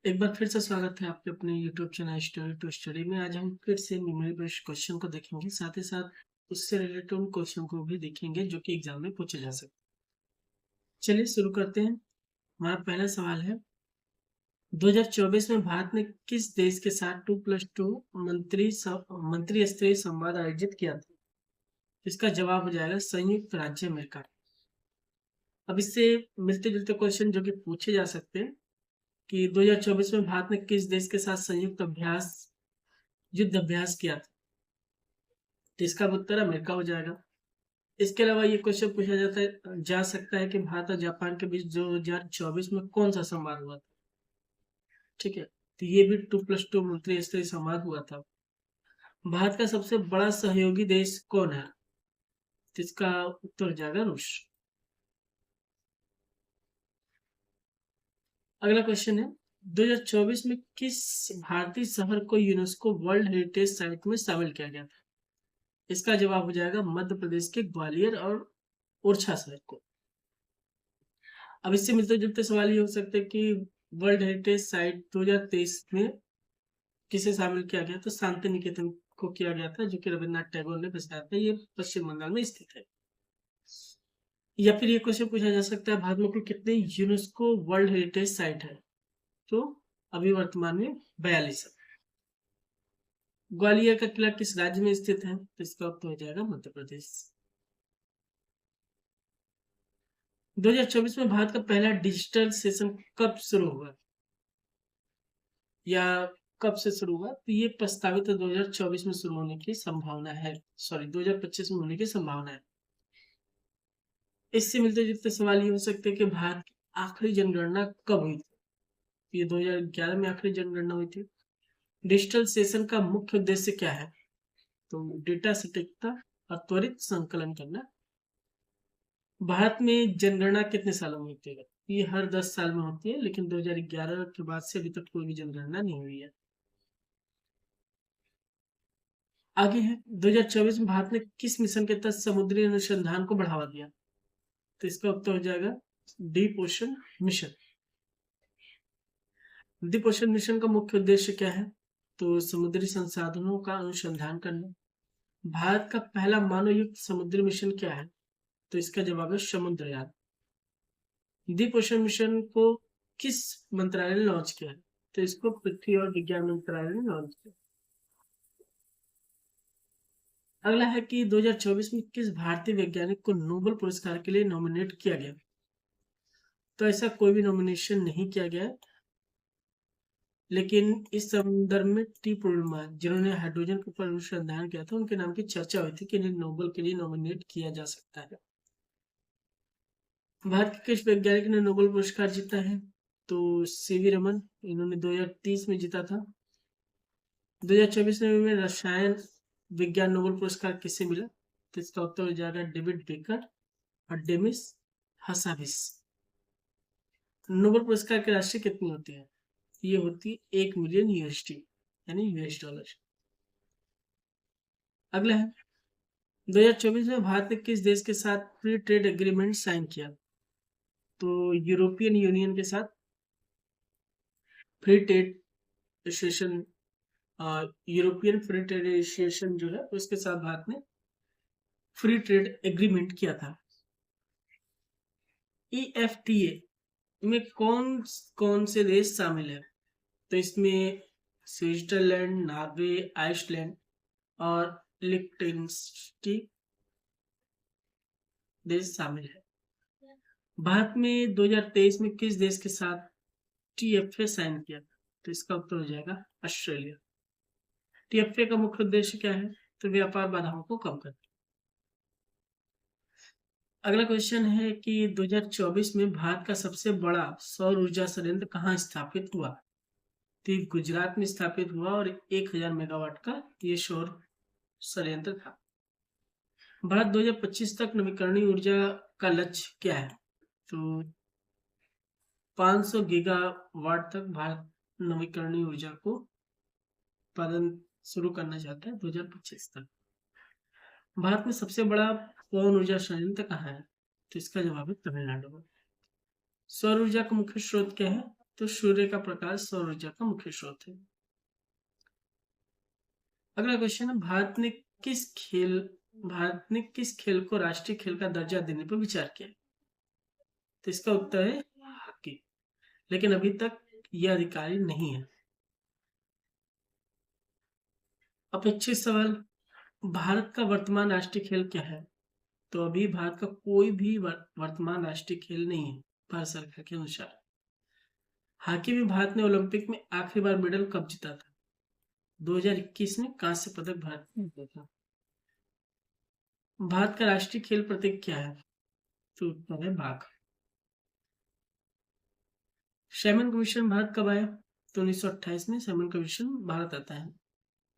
एक बार फिर से स्वागत है आपके अपने YouTube channel study to study में। आज हम फिर से मेमोरी बेस्ड क्वेश्चन को देखेंगे, साथ ही साथ उससे रिलेटेड उन क्वेश्चन को भी देखेंगे जो कि एग्जाम में पूछे जा सकते हैं। चलिए शुरू करते हैं। हमारा पहला सवाल है, 2024 में भारत ने किस देश के साथ 2+2 मंत्री स्तरीय संवाद आयोजित किया था? इसका जवाब हो जाएगा संयुक्त राज्य अमेरिका। अब इससे मिलते जुलते क्वेश्चन जो कि पूछे जा सकते हैं कि 2024 में भारत ने किस देश के साथ युद्ध अभ्यास किया था? तो इसका उत्तर अमेरिका हो जाएगा। इसके अलावा ये क्वेश्चन पूछा जा सकता है कि भारत और जापान के बीच 2024 में कौन सा संवाद हुआ था? ठीक है, तो ये भी 2+2 मंत्री स्तरीय संवाद हुआ था। भारत का सबसे बड़ा सहयोगी देश कौन है? तो इसका उत्तर हो जाएगा रूस। अगला क्वेश्चन है, 2024 में किस भारतीय शहर को यूनेस्को वर्ल्ड हेरिटेज साइट में शामिल किया गया था? इसका जवाब हो जाएगा मध्य प्रदेश के ग्वालियर और ओरछा शहर को। अब इससे मिलते जुलते सवाल ये हो सकते हैं कि वर्ल्ड हेरिटेज साइट 2023 में किसे शामिल किया गया? तो शांति निकेतन को किया गया था, जो कि रविन्द्रनाथ टैगोर ने बसाया था। ये पश्चिम बंगाल में स्थित है। या फिर ये क्वेश्चन पूछा जा सकता है, भारत में कुल कितने यूनेस्को वर्ल्ड हेरिटेज साइट है? तो अभी वर्तमान में 42 है। ग्वालियर का किला किस राज्य में स्थित है? तो इसका उत्तर हो जाएगा मध्य प्रदेश। 2024 में भारत का पहला डिजिटल सेशन कब शुरू हुआ या कब से शुरू हुआ? तो ये प्रस्तावित है 2024 में शुरू होने की संभावना है, सॉरी 2025 में होने की संभावना है। इससे मिलते जुलते सवाल ये हो सकते हैं कि भारत की आखिरी जनगणना कब हुई थी? ये 2011 में आखिरी जनगणना हुई थी। डिजिटल सेशन का मुख्य उद्देश्य क्या है? तो डेटा सटीकता और त्वरित संकलन करना। भारत में जनगणना कितने सालों में होती है? ये हर 10 साल में होती है, लेकिन 2011 के बाद से अभी तक कोई भी जनगणना नहीं हुई है। आगे है, 2024 में भारत ने किस मिशन के तहत समुद्री अनुसंधान को बढ़ावा दिया? तो इसका उत्तर हो जाएगा deep ocean mission. Deep ocean mission का मुख्य उद्देश्य क्या है? तो समुद्री संसाधनों का अनुसंधान करना। भारत का पहला मानवयुक्त समुद्री मिशन क्या है? तो इसका जवाब है समुद्रयान। डीप ओशन मिशन को किस मंत्रालय ने लॉन्च किया है? तो इसको पृथ्वी और विज्ञान मंत्रालय ने लॉन्च किया। अगला है कि 2024 में किस भारतीय वैज्ञानिक को नोबेल पुरस्कार के लिए नॉमिनेट किया गया? तो ऐसा कोई भी नॉमिनेशन नहीं किया गया, लेकिन इस संदर्भ में टी पूर्णिमा, जिन्होंने हाइड्रोजन के ऊपर अनुसंधान किया था, उनके नाम की चर्चा हुई थी कि इन्हें नोबेल के लिए नॉमिनेट किया जा सकता है। भारत के किस वैज्ञानिक ने नोबेल पुरस्कार जीता है? तो सीवी रमन, इन्होंने 2030 में जीता था। 2024 में रसायन विज्ञान नोबेल पुरस्कार किसे मिला? तो इसका उत्तर हो जाएगा डेविड बेकर और डेमिस हसाबिस। नोबेल पुरस्कार की राशि कितनी होती है? ये होती है 1 मिलियन यूएसडी, यानी यूएस डॉलर। अगला है, 2024 में भारत ने किस देश के साथ फ्री ट्रेड एग्रीमेंट साइन किया? तो यूरोपियन यूनियन के साथ free trade association, European free trade association जो है उसके साथ भारत ने फ्री ट्रेड एग्रीमेंट किया था। ईएफटीए में कौन कौन से देश शामिल है? तो इसमें स्विट्जरलैंड, नॉर्वे, आइसलैंड और लिechtenstein देश शामिल है। भारत में 2023 में किस देश के साथ टीएफए साइन किया? तो इसका उत्तर हो जाएगा ऑस्ट्रेलिया। टीएफए का मुख्य उद्देश्य क्या है? तो व्यापार बाधाओं को कम करना। अगला क्वेश्चन है कि 2024 में भारत का सबसे बड़ा सौर ऊर्जा संयंत्र कहाँ स्थापित हुआ? तो ये गुजरात में स्थापित हुआ और 1000 मेगावाट का ये सौर संयंत्र था। भारत 2025 तक नवीकरणीय ऊर्जा का लक्ष्य क्या है? तो 500 गीगावाट तक भारत नवीकरणीय ऊर्जा को उत्पादन शुरू करना चाहता है 2025 तक। भारत में सबसे बड़ा पवन ऊर्जा संयंत्र कहाँ है? तो इसका जवाब है तमिलनाडु में। सौर ऊर्जा का मुख्य स्रोत क्या है? तो सूर्य का प्रकाश सौर ऊर्जा का मुख्य स्रोत है। अगला क्वेश्चन है, भारत ने किस खेल को राष्ट्रीय खेल का दर्जा देने पर विचार किया? तो इसका उत्तर है हॉकी, लेकिन अभी तक यह अधिकारी नहीं है। अपेक्षित सवाल, भारत का वर्तमान राष्ट्रीय खेल क्या है? तो अभी भारत का कोई भी वर्तमान राष्ट्रीय खेल नहीं है भारत सरकार के अनुसार। हॉकी में भारत ने ओलंपिक में आखिरी बार मेडल कब जीता था? 2021 में कांस्य पदक भारत ने जीता था। भारत का राष्ट्रीय खेल प्रतीक क्या है? तो उत्तर है बाघ। सैमन कमीशन भारत कब आया? तो 1928 में सैमन कमीशन भारत आता है।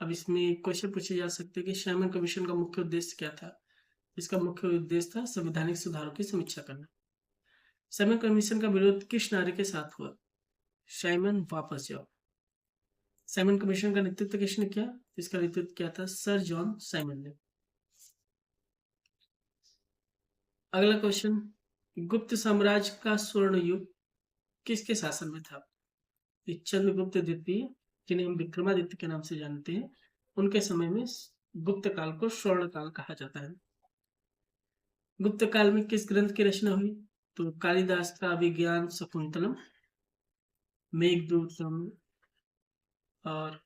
अब इसमें क्वेश्चन पूछे जा सकते हैं कि सैमन कमीशन का मुख्य उद्देश्य क्या था? इसका मुख्य उद्देश्य था संवैधानिक सुधारों की समीक्षा करना। सैमन कमीशन का विरोध किस नारे के साथ हुआ? साइमन वापस जाओ। साइमन कमीशन का नेतृत्व किसने किया? इसका नेतृत्व किया था सर जॉन साइमन ने। अगला क्वेश्चन, गुप्त साम्राज्य का स्वर्ण युग किसके शासन में था? चंद्रगुप्त द्वितीय, जिन्हें हम विक्रमादित्य के नाम से जानते हैं, उनके समय में गुप्त काल को स्वर्ण काल कहा जाता है। गुप्त काल में किस ग्रंथ की रचना हुई? तो कालिदास का अभिज्ञान शकुंतलम, मेघदूतम और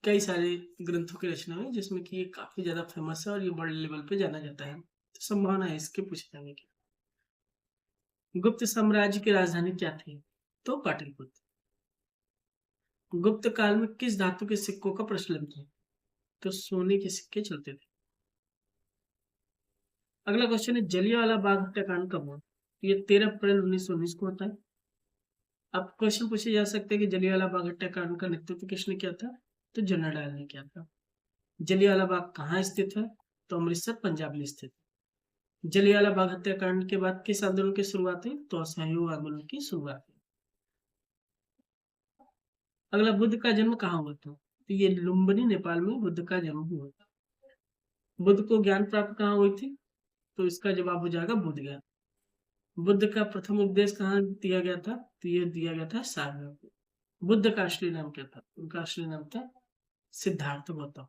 कई सारे ग्रंथों की रचना हुई, जिसमें कि ये काफी ज्यादा फेमस है और ये बड़े लेवल पे जाना जाता है, तो संभावना है इसके पूछे जाने की। गुप्त साम्राज्य की राजधानी क्या थी? तो पाटलिपुत्र। गुप्त काल में किस धातु के सिक्कों का प्रचलन था? तो सोने के सिक्के चलते थे। अगला क्वेश्चन है, जलियांवाला बाग हत्याकांड कब हुआ? ये 13 अप्रैल 1919 को होता है। अब क्वेश्चन पूछे जा सकते हैं कि जलियांवाला बाग हत्याकांड का नेतृत्व किसने किया था? तो जनरल डायर ने किया था। जलियांवाला बाग कहाँ स्थित है? तो अमृतसर पंजाब में स्थित है। जलियांवाला बाग हत्याकांड के बाद किस आंदोलन की शुरुआत हुई? तो असहयोग आंदोलन की शुरुआत हुई। अगला, बुद्ध का जन्म कहाँ हुआ था? तो ये लुम्बिनी नेपाल में बुद्ध का जन्म हुआ था। बुद्ध को ज्ञान प्राप्त कहाँ हुई थी? तो इसका जवाब हो जाएगा बुद्ध ज्ञान। बुद्ध का प्रथम उपदेश कहाँ दिया गया था? तो ये दिया गया था सारनाथ में। बुद्ध का असली नाम क्या था? उनका असली नाम था सिद्धार्थ गौतम।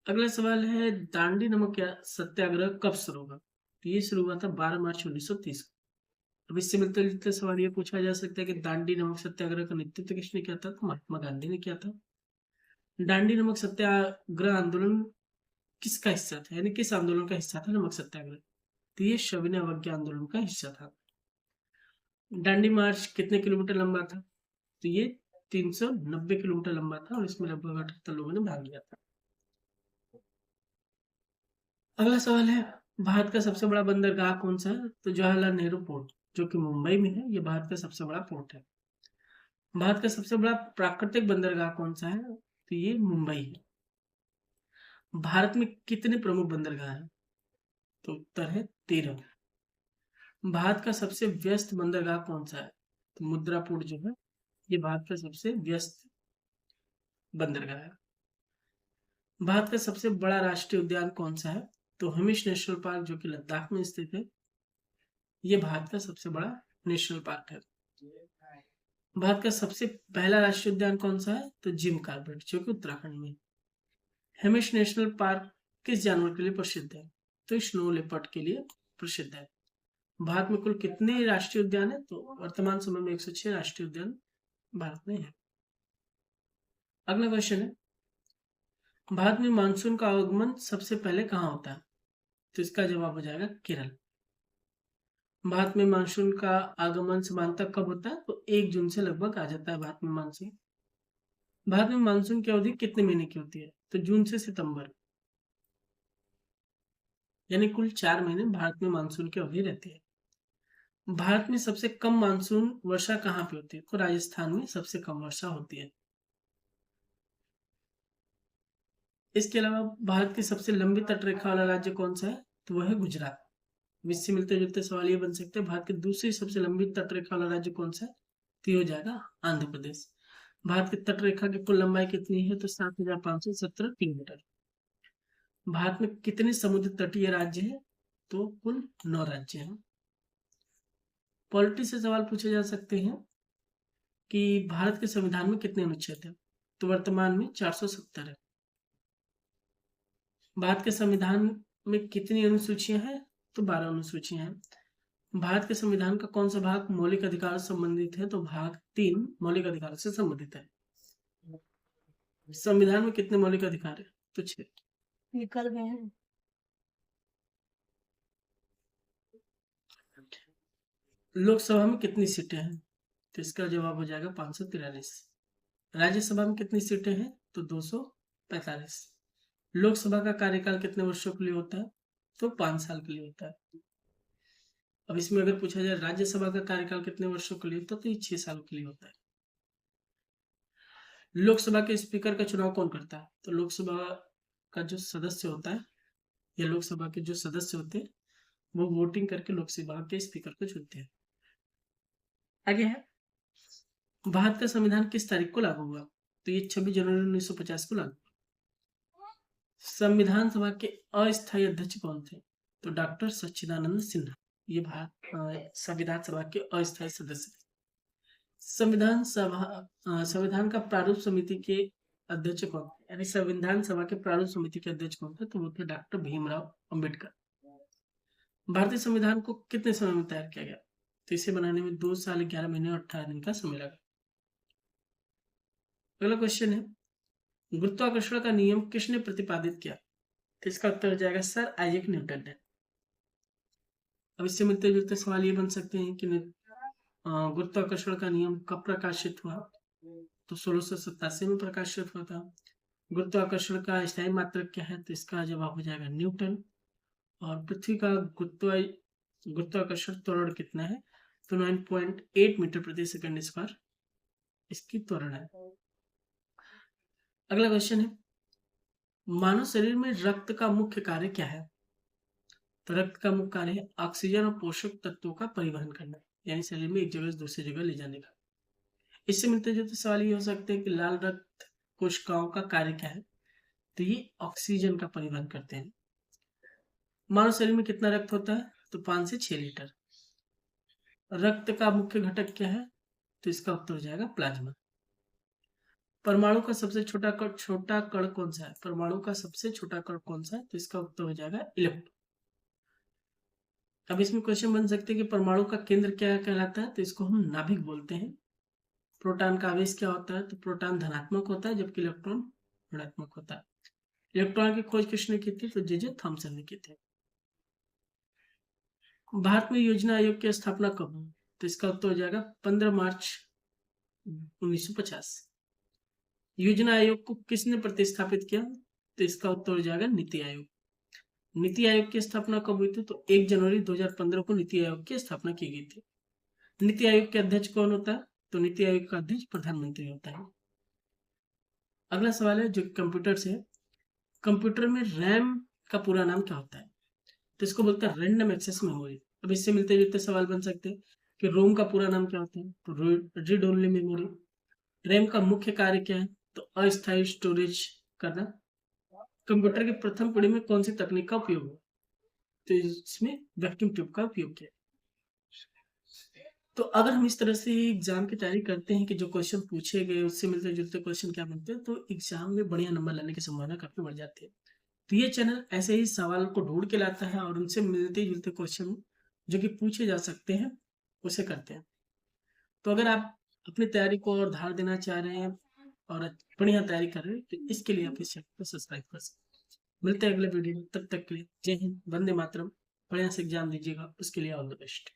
अगला सवाल है, दांडी नमक सत्याग्रह कब शुरू हुआ? तो ये शुरू हुआ था 12 मार्च 1930 को। अब इससे मिलते जुलते सवाल ये पूछा जा सकता है कि दांडी नमक सत्याग्रह का नेतृत्व किसने किया था? तो महात्मा गांधी ने किया था। दांडी नमक सत्याग्रह आंदोलन किसका हिस्सा था, यानी किस आंदोलन का हिस्सा था नमक सत्याग्रह? तो ये सविनय अवज्ञा आंदोलन का हिस्सा था। दांडी मार्च कितने किलोमीटर लंबा था? तो ये 390 किलोमीटर लंबा था और इसमें लगभग 78 लोगों ने भाग लिया था। अगला सवाल है, भारत का सबसे बड़ा बंदरगाह कौन सा है? तो जवाहरलाल नेहरू पोर्ट, जो कि मुंबई में है, ये भारत का सबसे बड़ा पोर्ट है। भारत का सबसे बड़ा प्राकृतिक बंदरगाह कौन सा है? तो ये मुंबई है। भारत में कितने प्रमुख बंदरगाह हैं? तो उत्तर है 13। भारत का सबसे व्यस्त बंदरगाह कौन सा है? तो मुद्रा पोर्ट जो है, ये भारत का सबसे व्यस्त बंदरगाह है। भारत का सबसे बड़ा राष्ट्रीय उद्यान कौन सा है? तो हिमिश नेशनल पार्क, जो कि लद्दाख में स्थित है, ये भारत का सबसे बड़ा नेशनल पार्क है। भारत का सबसे पहला राष्ट्रीय उद्यान कौन सा है? तो जिम कॉर्बेट, जो कि उत्तराखंड में। हिमिश नेशनल पार्क किस जानवर के लिए प्रसिद्ध है? तो स्नो लेपर्ड के लिए प्रसिद्ध है। भारत में कुल कितने राष्ट्रीय उद्यान है? तो वर्तमान समय में 106 राष्ट्रीय उद्यान भारत में है। अगला क्वेश्चन है, भारत में मानसून का आगमन सबसे पहले कहाँ होता है? तो इसका जवाब हो जाएगा केरल। भारत में मानसून का आगमन सामान्यतः कब होता है? तो 1 जून से लगभग आ जाता है भारत में मानसून। भारत में मानसून की अवधि कितने महीने की होती है? तो जून से सितंबर, यानी कुल 4 महीने भारत में मानसून की अवधि रहती है। भारत में सबसे कम मानसून वर्षा कहाँ पे होती है? तो राजस्थान में सबसे कम वर्षा होती है। इसके अलावा भारत की सबसे लंबी तटरेखा वाला राज्य कौन सा है? तो वह है गुजरात। इससे मिलते जुलते सवाल ये बन सकते हैं, भारत की दूसरी सबसे लंबी तटरेखा वाला राज्य कौन सा है? तो ये हो जाएगा आंध्र प्रदेश। भारत की तटरेखा की कुल लंबाई कितनी है? तो 7,517 किलोमीटर। भारत में कितने समुद्र तटीय राज्य हैं? तो कुल 9 राज्य हैं। पॉलिटी से सवाल पूछे जा सकते हैं कि भारत के संविधान में कितने अनुच्छेद हैं? तो वर्तमान में 470 है। भारत के संविधान में कितनी अनुसूचियां हैं? तो 12 अनुसूचियां हैं। भारत के संविधान का कौन सा भाग मौलिक अधिकार से संबंधित है? तो भाग 3 मौलिक अधिकार से संबंधित है। संविधान में कितने मौलिक अधिकार है? तो 6। निकल गए हैं। लोकसभा में कितनी सीटें हैं? तो इसका जवाब हो जाएगा 543। राज्यसभा में कितनी सीटें हैं? तो 245। लोकसभा का कार्यकाल कितने वर्षों के लिए होता है? तो 5 साल के लिए होता है। अब इसमें अगर पूछा जाए राज्यसभा का कार्यकाल कितने वर्षों के लिए होता है, तो ये 6 साल के लिए होता है। लोकसभा के स्पीकर का चुनाव कौन करता है? तो लोकसभा का जो सदस्य होता है या लोकसभा के जो सदस्य होते हैं वो वोटिंग करके लोकसभा के स्पीकर को चुनते हैं। आगे है, भारत का संविधान किस तारीख को लागू हुआ? तो ये 26 जनवरी 1950 को लागू हुआ। संविधान सभा के अस्थायी अध्यक्ष कौन थे? तो डॉक्टर सच्चिदानंद सिन्हा, ये भारत संविधान सभा के अस्थायी सदस्य थे। संविधान का प्रारूप समिति के अध्यक्ष कौन थे? यानी संविधान सभा के प्रारूप समिति के अध्यक्ष कौन थे? तो वो थे डॉक्टर भीमराव अंबेडकर। भारतीय संविधान को कितने समय में तैयार किया गया? तो इसे बनाने में 2 साल 11 महीने और 18 दिन का समय लगा। अगला क्वेश्चन है, गुरुत्वाकर्षण का नियम किसने प्रतिपादित किया? तो इसका उत्तर हो जाएगा सर आइजैक न्यूटन ने। अब इससे मिलते जुलते सवाल ये बन सकते हैं कि गुरुत्वाकर्षण का नियम कब प्रकाशित हुआ? तो 1687 में प्रकाशित हुआ था। गुरुत्वाकर्षण का स्थायी मात्रक क्या है? तो इसका जवाब हो जाएगा न्यूटन। और पृथ्वी का गुरुत्वाकर्षण त्वरण कितना है? तो 9.8 मीटर प्रति सेकंड स्क्वायर इसकी त्वरण है। अगला क्वेश्चन है, मानव शरीर में रक्त का मुख्य कार्य क्या है? तो रक्त का मुख्य कार्य है ऑक्सीजन और पोषक तत्वों का परिवहन करना, यानी शरीर में एक जगह से दूसरी जगह ले जाने का। इससे मिलते जुलते सवाल ये हो सकते हैं कि लाल रक्त कोशिकाओं का कार्य क्या है? तो ये ऑक्सीजन का परिवहन करते हैं। मानव शरीर में कितना रक्त होता है? तो 5 से 6 लीटर। रक्त का मुख्य घटक क्या है? तो इसका उत्तर हो जाएगा प्लाज्मा। परमाणु का सबसे छोटा कण कौन सा है? परमाणु का सबसे छोटा कण कौन सा है? तो इसका उत्तर हो जाएगा इलेक्ट्रॉन। अब इसमें क्वेश्चन बन सकते हैं कि परमाणु का केंद्र क्या कहलाता है? तो इसको हम नाभिक बोलते हैं। प्रोटॉन का आवेश क्या होता है? तो प्रोटॉन धनात्मक होता है जबकि इलेक्ट्रॉन ऋणात्मक होता है। इलेक्ट्रॉन की खोज किसने की थी? तो जे थॉमसन ने की थी। भारत में योजना आयोग की स्थापना कब हुई? तो इसका उत्तर हो जाएगा 15 मार्च 1950। योजना आयोग को किसने प्रतिस्थापित किया? तो इसका उत्तर हो जाएगा नीति आयोग। नीति आयोग की स्थापना कब हुई थी? तो 1 जनवरी 2015 को नीति आयोग की स्थापना की गई थी। नीति आयोग के अध्यक्ष कौन होता है? तो नीति आयोग का अध्यक्ष प्रधानमंत्री होता है। अगला सवाल है जो कंप्यूटर से, कंप्यूटर में रैम का पूरा नाम क्या होता है? तो इसको बोलते हैं रैंडम एक्सेस मेमोरी। अब इससे मिलते जुलते सवाल बन सकते हैं कि रोम का पूरा नाम क्या होता है? तो रीड ओनली मेमोरी। रैम का मुख्य कार्य क्या है? तो अस्थायी स्टोरेज करना। कंप्यूटर की प्रथम पीढ़ी में कौन सी तकनीक का उपयोग हुआ? तो इसमें वैक्यूम ट्यूब का उपयोग किया। तो अगर हम इस तरह से एग्जाम की तैयारी करते हैं कि जो क्वेश्चन पूछे गए उससे मिलते जुलते क्वेश्चन क्या बनते हैं, तो एग्जाम में बढ़िया नंबर लाने की संभावना काफी बढ़ जाती है। तो ये चैनल ऐसे ही सवाल को ढूंढ के लाता है और उनसे मिलते जुलते क्वेश्चन जो कि पूछे जा सकते हैं उसे करते हैं। तो अगर आप अपनी तैयारी को और धार देना चाह रहे हैं और बढ़िया तैयारी कर रहे हैं तो इसके लिए आप इस चैनल को सब्सक्राइब कर सकते हैं। मिलते हैं अगले वीडियो में, तब तक के लिए जय हिंद, वंदे मातरम। बढ़िया से एग्जाम दीजिएगा, उसके लिए ऑल द बेस्ट।